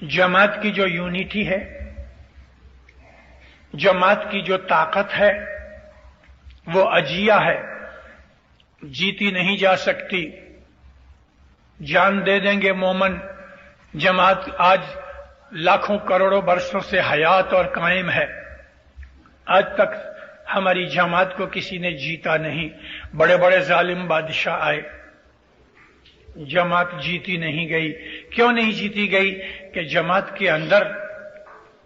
جماعت کی جو یونٹی ہے، جماعت کی جو طاقت ہے وہ اجیہ ہے، جیتی نہیں جا سکتی۔ جان دے دیں گے مومن، جماعت آج لاکھوں کروڑوں برسوں سے حیات اور قائم ہے، آج تک ہماری جماعت کو کسی نے جیتا نہیں۔ بڑے بڑے ظالم بادشاہ آئے، جماعت جیتی نہیں گئی۔ کیوں نہیں جیتی گئی؟ کہ جماعت کے اندر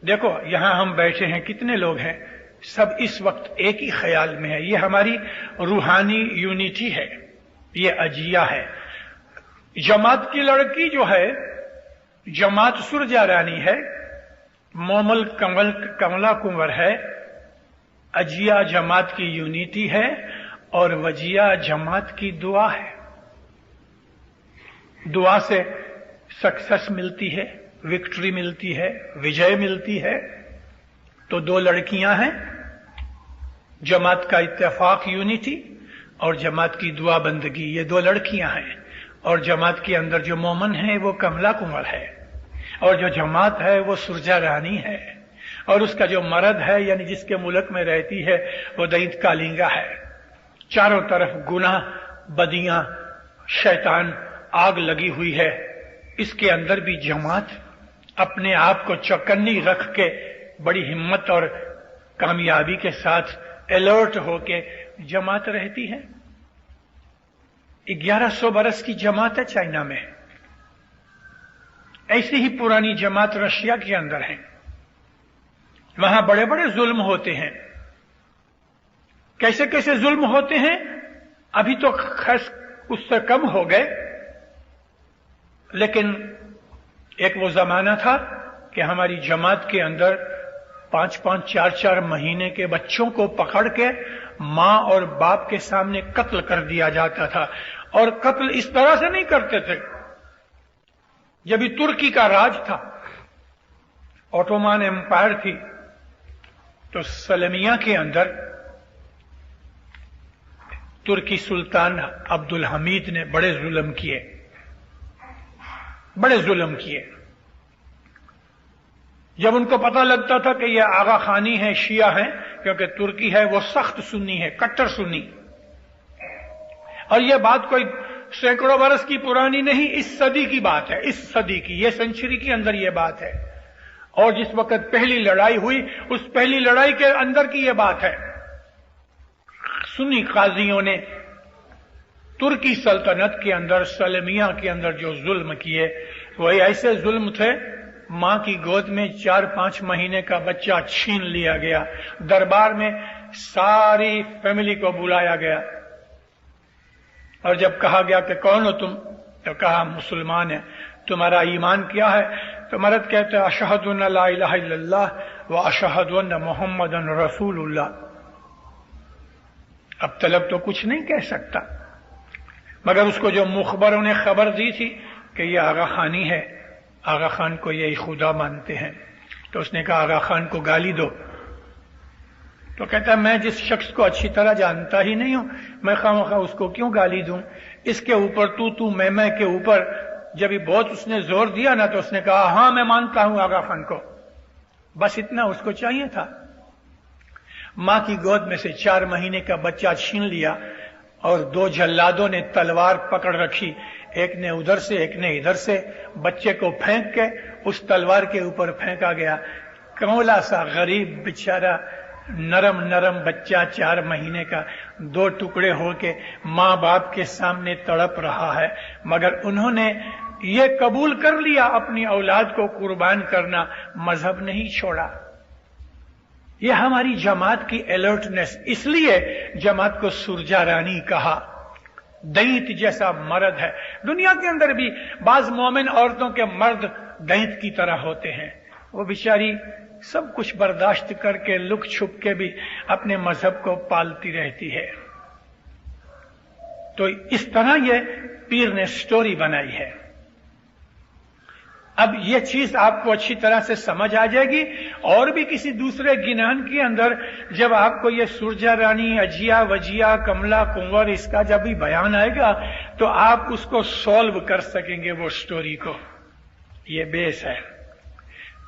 دیکھو، یہاں ہم بیٹھے ہیں، کتنے لوگ ہیں؟ سب اس وقت ایک ہی خیال میں ہے۔ یہ ہماری روحانی یونٹی ہے، یہ اجیہ ہے۔ جماعت کی لڑکی جو ہے، جماعت سرجا رانی ہے، مومل کملا کنور ہے، اجیہ جماعت کی یونٹی ہے، اور وجیہ جماعت کی دعا ہے۔ دعا سے سکسس ملتی ہے، وکٹری ملتی ہے، وجے ملتی ہے۔ تو دو لڑکیاں ہیں، جماعت کا اتفاق یونٹی اور جماعت کی دعا بندگی، یہ دو لڑکیاں ہیں۔ اور جماعت کے اندر جو مومن ہے وہ کملا کنور ہے، اور جو جماعت ہے وہ سرجا رانی ہے، اور اس کا جو مرد ہے یعنی جس کے ملک میں رہتی ہے وہ دینت کالنگا ہے۔ چاروں طرف گناہ، بدیاں، شیطان، آگ لگی ہوئی ہے۔ اس کے اندر بھی جماعت اپنے آپ کو چوکنی رکھ کے بڑی ہمت اور کامیابی کے ساتھ الرٹ ہو کے جماعت رہتی ہے۔ 1100 برس کی جماعت ہے چائنا میں، ایسی ہی پرانی جماعت رشیا کے اندر ہے۔ وہاں بڑے بڑے ظلم ہوتے ہیں۔ کیسے کیسے ظلم ہوتے ہیں؟ ابھی تو خاص اس سے کم ہو گئے، لیکن ایک وہ زمانہ تھا کہ ہماری جماعت کے اندر 5-5 4-4 مہینے کے بچوں کو پکڑ کے ماں اور باپ کے سامنے قتل کر دیا جاتا تھا۔ اور قتل اس طرح سے نہیں کرتے تھے۔ جب یہ ترکی کا راج تھا، اوٹومان امپائر تھی، تو سلمیہ کے اندر ترکی سلطان عبد الحمید نے بڑے ظلم کیے، بڑے ظلم کیے۔ جب ان کو پتہ لگتا تھا کہ یہ آغا خانی ہے، شیعہ ہیں، کیونکہ ترکی ہے وہ سخت سنی ہے، کٹر سنی، اور یہ بات کوئی سینکڑوں برس کی پرانی نہیں، اس صدی کی بات ہے، اس صدی کی، یہ سنچری کے اندر یہ بات ہے۔ اور جس وقت پہلی لڑائی ہوئی، اس پہلی لڑائی کے اندر کی یہ بات ہے۔ سنی قاضیوں نے ترکی سلطنت کے اندر، سلمیہ کے اندر جو ظلم کیے، وہ ایسے ظلم تھے، ماں کی گود میں 4-5 مہینے کا بچہ چھین لیا گیا، دربار میں ساری فیملی کو بلایا گیا، اور جب کہا گیا کہ کون ہو تم، تو کہا مسلمان ہے۔ تمہارا ایمان کیا ہے؟ تو مرد کہتے ہیں اشہد ان لا الہ الا اللہ و اشہد ان محمد رسول اللہ۔ اب طلب تو کچھ نہیں کہہ سکتا، مگر اس کو جو مخبروں نے خبر دی تھی کہ یہ آغا خانی ہے، آغا خان کو یہی خدا مانتے ہیں، تو اس نے کہا آغا خان کو گالی دو۔ تو کہتا ہے میں جس شخص کو اچھی طرح جانتا ہی نہیں ہوں، میں خواہ اس کو کیوں گالی دوں؟ اس کے اوپر تو میں کے اوپر جب بہت اس نے زور دیا نا، تو اس نے کہا ہاں میں مانتا ہوں آغا خان کو۔ بس اتنا اس کو چاہیے تھا۔ ماں کی گود میں سے 4 مہینے کا بچہ چھین لیا، اور 2 جلادوں نے تلوار پکڑ رکھی، ایک نے ادھر سے ایک نے ادھر سے، بچے کو پھینک کے اس تلوار کے اوپر پھینکا گیا۔ کولا سا غریب بیچارہ نرم بچہ 4 مہینے کا 2 ٹکڑے ہو کے ماں باپ کے سامنے تڑپ رہا ہے، مگر انہوں نے یہ قبول کر لیا اپنی اولاد کو قربان کرنا، مذہب نہیں چھوڑا۔ یہ ہماری جماعت کی الرٹنس، اس لیے جماعت کو سرجا رانی کہا۔ دینت جیسا مرد ہے۔ دنیا کے اندر بھی بعض مومن عورتوں کے مرد دینت کی طرح ہوتے ہیں، وہ بیچاری سب کچھ برداشت کر کے لک چھپ کے بھی اپنے مذہب کو پالتی رہتی ہے۔ تو اس طرح یہ پیر نے سٹوری بنائی ہے۔ اب یہ چیز آپ کو اچھی طرح سے سمجھ آ جائے گی، اور بھی کسی دوسرے گنان کے اندر جب آپ کو یہ سرجا رانی، اجیہ، وجیہ، کملا کنور، اس کا جب بھی بیان آئے گا تو آپ اس کو سولو کر سکیں گے، وہ سٹوری کو۔ یہ بیس ہے۔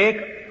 1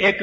1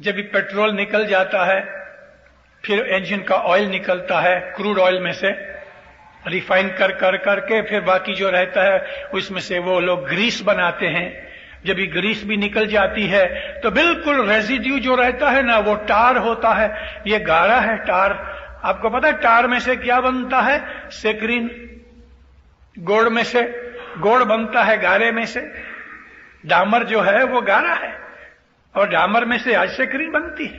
جب بھی پیٹرول نکل جاتا ہے پھر انجن کا آئل نکلتا ہے کروڈ آئل میں سے، ریفائن کر کے پھر باقی جو رہتا ہے اس میں سے وہ لوگ گریس بناتے ہیں. جب یہ گریس بھی نکل جاتی ہے تو بالکل ریزیڈیو جو رہتا ہے نا وہ ٹار ہوتا ہے. یہ گارا ہے ٹار. آپ کو پتا ہے ٹار میں سے کیا بنتا ہے؟ سیکرین. گوڑ میں سے گوڑ بنتا ہے گارے میں سے. ڈامر جو ہے وہ گارا ہے اور ڈامر میں سے آج سیکرین بنتی ہے.